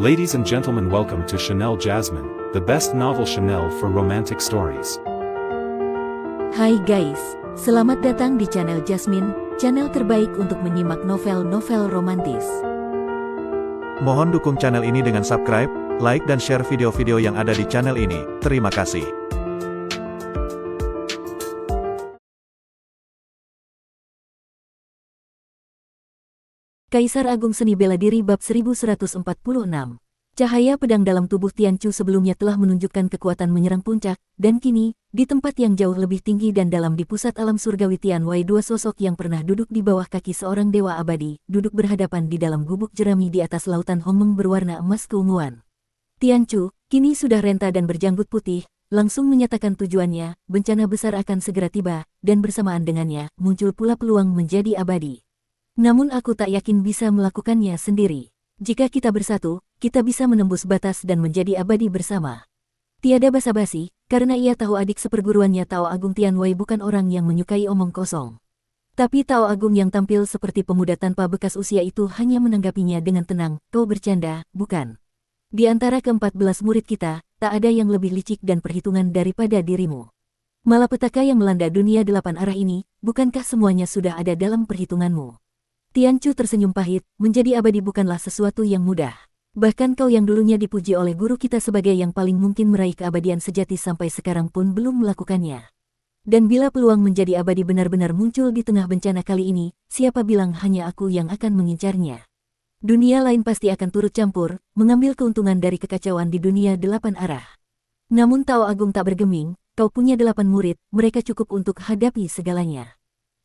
Ladies and gentlemen, welcome to Chanel Jasmine, the best novel Chanel for romantic stories. Hai guys, selamat datang di channel Jasmine, channel terbaik untuk menyimak novel-novel romantis. Mohon dukung channel ini dengan subscribe, like dan share video-video yang ada di channel ini. Terima kasih. Kaisar Agung Seni Bela Diri bab 1146. Cahaya pedang dalam tubuh Tianchu sebelumnya telah menunjukkan kekuatan menyerang puncak, dan kini, di tempat yang jauh lebih tinggi dan dalam di pusat alam surgawi Tianwei, dua sosok yang pernah duduk di bawah kaki seorang dewa abadi, duduk berhadapan di dalam gubuk jerami di atas lautan Hongmeng berwarna emas keunguan. Tianchu, kini sudah renta dan berjanggut putih, langsung menyatakan tujuannya, bencana besar akan segera tiba, dan bersamaan dengannya, muncul pula peluang menjadi abadi. Namun aku tak yakin bisa melakukannya sendiri. Jika kita bersatu, kita bisa menembus batas dan menjadi abadi bersama. Tiada basa-basi, karena ia tahu adik seperguruannya Tao Agung Tianwei bukan orang yang menyukai omong kosong. Tapi Tao Agung yang tampil seperti pemuda tanpa bekas usia itu hanya menanggapinya dengan tenang, "Kau bercanda, bukan? Di antara ke-14 murid kita, tak ada yang lebih licik dan perhitungan daripada dirimu. Malapetaka yang melanda dunia 8 arah ini, bukankah semuanya sudah ada dalam perhitunganmu?" Tianchu tersenyum pahit, menjadi abadi bukanlah sesuatu yang mudah. Bahkan kau yang dulunya dipuji oleh guru kita sebagai yang paling mungkin meraih keabadian sejati sampai sekarang pun belum melakukannya. Dan bila peluang menjadi abadi benar-benar muncul di tengah bencana kali ini, siapa bilang hanya aku yang akan mengincarnya? Dunia lain pasti akan turut campur, mengambil keuntungan dari kekacauan di dunia 8 arah. Namun Tao Agung tak bergeming, kau punya 8 murid, mereka cukup untuk hadapi segalanya.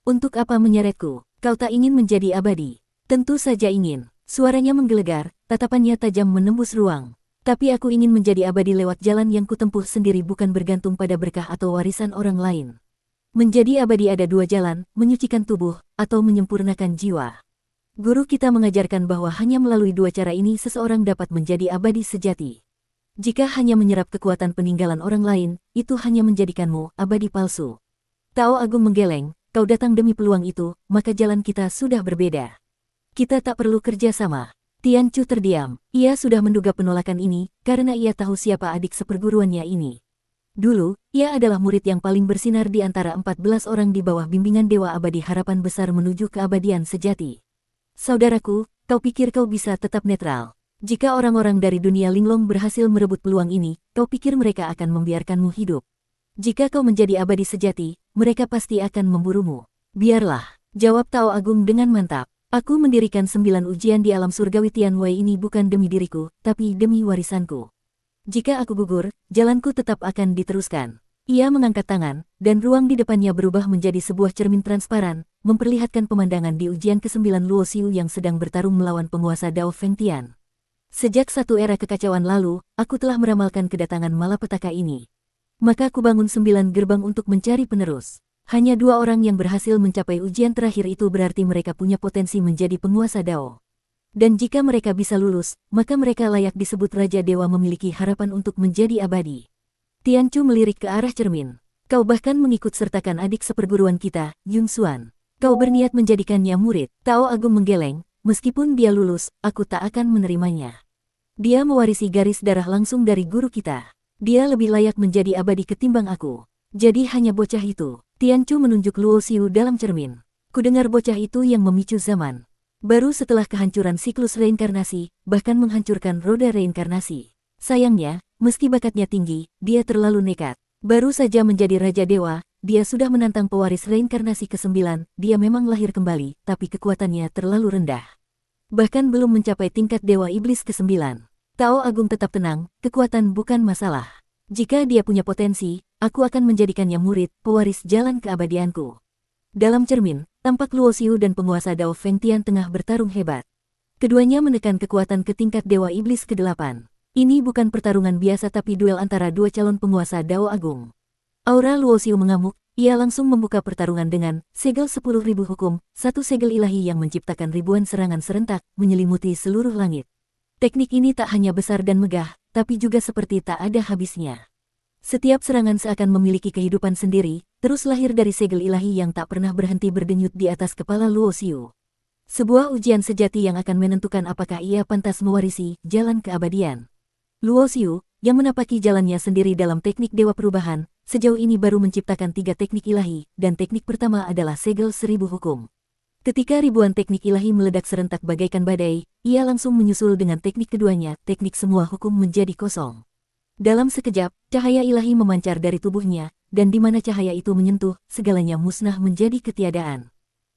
Untuk apa menyeretku? Kau tak ingin menjadi abadi? Tentu saja ingin. Suaranya menggelegar, tatapannya tajam menembus ruang. Tapi aku ingin menjadi abadi lewat jalan yang kutempuh sendiri, bukan bergantung pada berkah atau warisan orang lain. Menjadi abadi ada 2 jalan, menyucikan tubuh, atau menyempurnakan jiwa. Guru kita mengajarkan bahwa hanya melalui 2 cara ini seseorang dapat menjadi abadi sejati. Jika hanya menyerap kekuatan peninggalan orang lain, itu hanya menjadikanmu abadi palsu. Tao Agung menggeleng. Kau datang demi peluang itu, maka jalan kita sudah berbeda. Kita tak perlu kerja sama. Tianchu terdiam. Ia sudah menduga penolakan ini, karena ia tahu siapa adik seperguruannya ini. Dulu, ia adalah murid yang paling bersinar di antara 14 orang di bawah bimbingan Dewa Abadi, harapan besar menuju keabadian sejati. Saudaraku, kau pikir kau bisa tetap netral? Jika orang-orang dari dunia linglong berhasil merebut peluang ini, kau pikir mereka akan membiarkanmu hidup? Jika kau menjadi abadi sejati, mereka pasti akan memburumu. Biarlah, jawab Tao Agung dengan mantap. Aku mendirikan 9 ujian di alam surgawi Tianwei ini bukan demi diriku, tapi demi warisanku. Jika aku gugur, jalanku tetap akan diteruskan. Ia mengangkat tangan, dan ruang di depannya berubah menjadi sebuah cermin transparan, memperlihatkan pemandangan di ujian ke-9 Luo Xiu yang sedang bertarung melawan penguasa Dao Fengtian. Sejak satu era kekacauan lalu, aku telah meramalkan kedatangan malapetaka ini. Maka ku bangun 9 gerbang untuk mencari penerus. Hanya 2 orang yang berhasil mencapai ujian terakhir itu berarti mereka punya potensi menjadi penguasa Dao. Dan jika mereka bisa lulus, maka mereka layak disebut Raja Dewa, memiliki harapan untuk menjadi abadi. Tianchu melirik ke arah cermin. Kau bahkan mengikut sertakan adik seperguruan kita, Yun Xuan. Kau berniat menjadikannya murid. Tao Agung menggeleng, meskipun dia lulus, aku tak akan menerimanya. Dia mewarisi garis darah langsung dari guru kita. Dia lebih layak menjadi abadi ketimbang aku. Jadi hanya bocah itu. Tianchu menunjuk Luo Xiu dalam cermin. Kudengar bocah itu yang memicu zaman. Baru setelah kehancuran siklus reinkarnasi, bahkan menghancurkan roda reinkarnasi. Sayangnya, meski bakatnya tinggi, dia terlalu nekat. Baru saja menjadi Raja Dewa, dia sudah menantang pewaris reinkarnasi ke-9, dia memang lahir kembali, tapi kekuatannya terlalu rendah. Bahkan belum mencapai tingkat Dewa Iblis ke-9. Tao Agung tetap tenang, kekuatan bukan masalah. Jika dia punya potensi, aku akan menjadikannya murid, pewaris jalan keabadianku. Dalam cermin, tampak Luo Xiu dan penguasa Dao Fengtian tengah bertarung hebat. Keduanya menekan kekuatan ke tingkat Dewa Iblis ke-8. Ini bukan pertarungan biasa tapi duel antara 2 calon penguasa Dao Agung. Aura Luo Xiu mengamuk, ia langsung membuka pertarungan dengan segel 10.000 hukum, satu segel ilahi yang menciptakan ribuan serangan serentak, menyelimuti seluruh langit. Teknik ini tak hanya besar dan megah, tapi juga seperti tak ada habisnya. Setiap serangan seakan memiliki kehidupan sendiri, terus lahir dari segel ilahi yang tak pernah berhenti berdenyut di atas kepala Luo Xiu. Sebuah ujian sejati yang akan menentukan apakah ia pantas mewarisi jalan keabadian. Luo Xiu, yang menapaki jalannya sendiri dalam teknik Dewa Perubahan, sejauh ini baru menciptakan 3 teknik ilahi, dan teknik pertama adalah segel 1000 hukum. Ketika ribuan teknik ilahi meledak serentak bagaikan badai, ia langsung menyusul dengan teknik keduanya, teknik semua hukum menjadi kosong. Dalam sekejap, cahaya ilahi memancar dari tubuhnya, dan di mana cahaya itu menyentuh, segalanya musnah menjadi ketiadaan.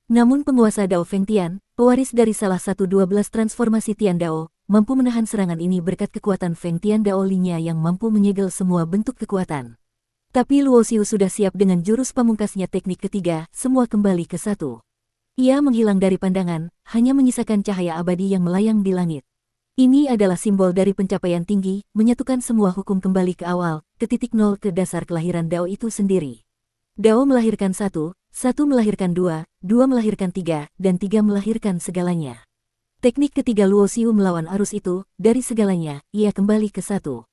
Namun penguasa Dao Feng Tian, pewaris dari salah satu 12 transformasi Tian Dao, mampu menahan serangan ini berkat kekuatan Feng Tian Dao Li-nya yang mampu menyegel semua bentuk kekuatan. Tapi Luo Xiu sudah siap dengan jurus pamungkasnya teknik ketiga, semua kembali ke satu. Ia menghilang dari pandangan, hanya menyisakan cahaya abadi yang melayang di langit. Ini adalah simbol dari pencapaian tinggi, menyatukan semua hukum kembali ke awal, ke titik nol, ke dasar kelahiran Dao itu sendiri. Dao melahirkan satu, satu melahirkan dua, dua melahirkan tiga, dan tiga melahirkan segalanya. Teknik ketiga Luo Xiu melawan arus itu, dari segalanya, ia kembali ke satu.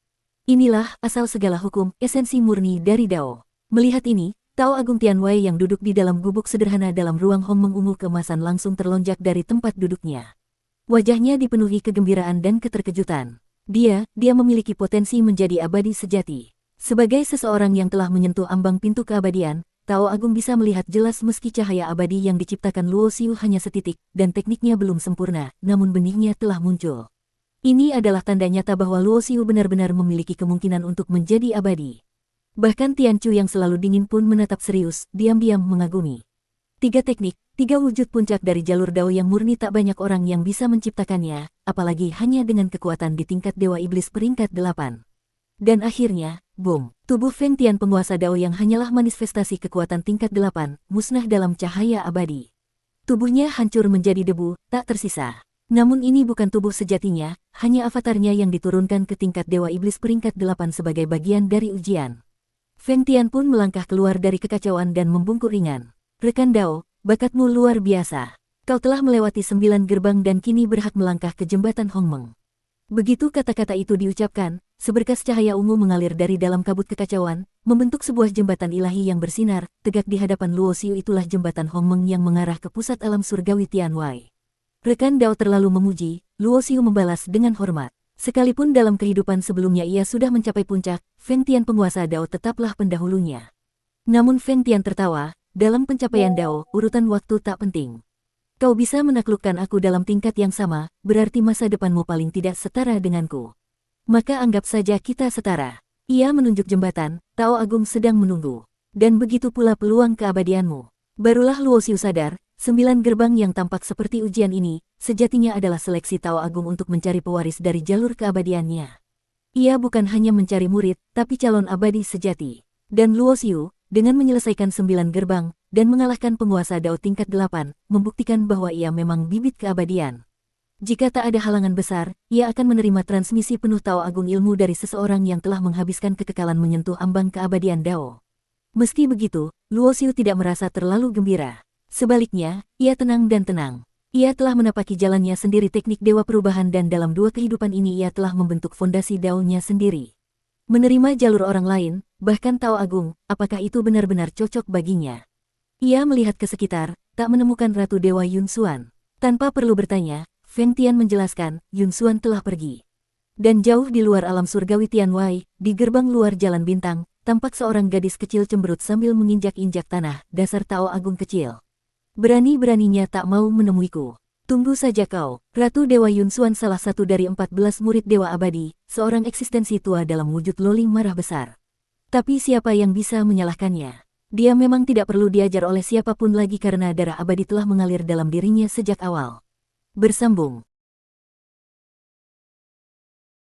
Inilah asal segala hukum, esensi murni dari Dao. Melihat ini, Tao Agung Tianwei yang duduk di dalam gubuk sederhana dalam ruang Hongmeng ungu keemasan langsung terlonjak dari tempat duduknya. Wajahnya dipenuhi kegembiraan dan keterkejutan. Dia memiliki potensi menjadi abadi sejati. Sebagai seseorang yang telah menyentuh ambang pintu keabadian, Tao Agung bisa melihat jelas meski cahaya abadi yang diciptakan Luo Xiu hanya setitik, dan tekniknya belum sempurna, namun benihnya telah muncul. Ini adalah tanda nyata bahwa Luo Xiu benar-benar memiliki kemungkinan untuk menjadi abadi. Bahkan Tian Chu yang selalu dingin pun menatap serius, diam-diam mengagumi. 3 teknik, 3 wujud puncak dari jalur Dao yang murni tak banyak orang yang bisa menciptakannya, apalagi hanya dengan kekuatan di tingkat Dewa Iblis peringkat 8. Dan akhirnya, boom, tubuh Feng Tian penguasa Dao yang hanyalah manifestasi kekuatan tingkat 8, musnah dalam cahaya abadi. Tubuhnya hancur menjadi debu, tak tersisa. Namun ini bukan tubuh sejatinya, hanya avatarnya yang diturunkan ke tingkat Dewa Iblis peringkat 8 sebagai bagian dari ujian. Feng Tian pun melangkah keluar dari kekacauan dan membungkuk ringan. Rekan Dao, bakatmu luar biasa. Kau telah melewati 9 gerbang dan kini berhak melangkah ke jembatan Hongmeng. Begitu kata-kata itu diucapkan, seberkas cahaya ungu mengalir dari dalam kabut kekacauan, membentuk sebuah jembatan ilahi yang bersinar, tegak di hadapan Luo Xiu. Itulah jembatan Hongmeng yang mengarah ke pusat alam surgawi Tianwei. Rekan Dao terlalu memuji, Luo Xiu membalas dengan hormat. Sekalipun dalam kehidupan sebelumnya ia sudah mencapai puncak, Feng Tian penguasa Dao tetaplah pendahulunya. Namun Feng Tian tertawa, dalam pencapaian Dao, urutan waktu tak penting. Kau bisa menaklukkan aku dalam tingkat yang sama, berarti masa depanmu paling tidak setara denganku. Maka anggap saja kita setara. Ia menunjuk jembatan, Tao Agung sedang menunggu. Dan begitu pula peluang keabadianmu. Barulah Luo Xiu sadar, 9 gerbang yang tampak seperti ujian ini, sejatinya adalah seleksi Tao Agung untuk mencari pewaris dari jalur keabadiannya. Ia bukan hanya mencari murid, tapi calon abadi sejati. Dan Luo Xiu, dengan menyelesaikan 9 gerbang, dan mengalahkan penguasa Dao tingkat 8, membuktikan bahwa ia memang bibit keabadian. Jika tak ada halangan besar, ia akan menerima transmisi penuh Tao Agung ilmu dari seseorang yang telah menghabiskan kekekalan menyentuh ambang keabadian Dao. Meski begitu, Luo Xiu tidak merasa terlalu gembira. Sebaliknya, ia tenang dan tenang. Ia telah menapaki jalannya sendiri teknik Dewa Perubahan dan dalam 2 kehidupan ini ia telah membentuk fondasi Dao-nya sendiri. Menerima jalur orang lain, bahkan Tao Agung, apakah itu benar-benar cocok baginya? Ia melihat ke sekitar, tak menemukan Ratu Dewa Yun Xuan. Tanpa perlu bertanya, Feng Tian menjelaskan, Yun Xuan telah pergi. Dan jauh di luar alam surgawi Tianwei, di gerbang luar jalan bintang, tampak seorang gadis kecil cemberut sambil menginjak-injak tanah, dasar Tao Agung kecil. Berani-beraninya tak mau menemuiku. Tunggu saja kau, Ratu Dewa Yun Xuan salah satu dari 14 murid Dewa Abadi, seorang eksistensi tua dalam wujud loli marah besar. Tapi siapa yang bisa menyalahkannya? Dia memang tidak perlu diajar oleh siapapun lagi karena darah abadi telah mengalir dalam dirinya sejak awal. Bersambung.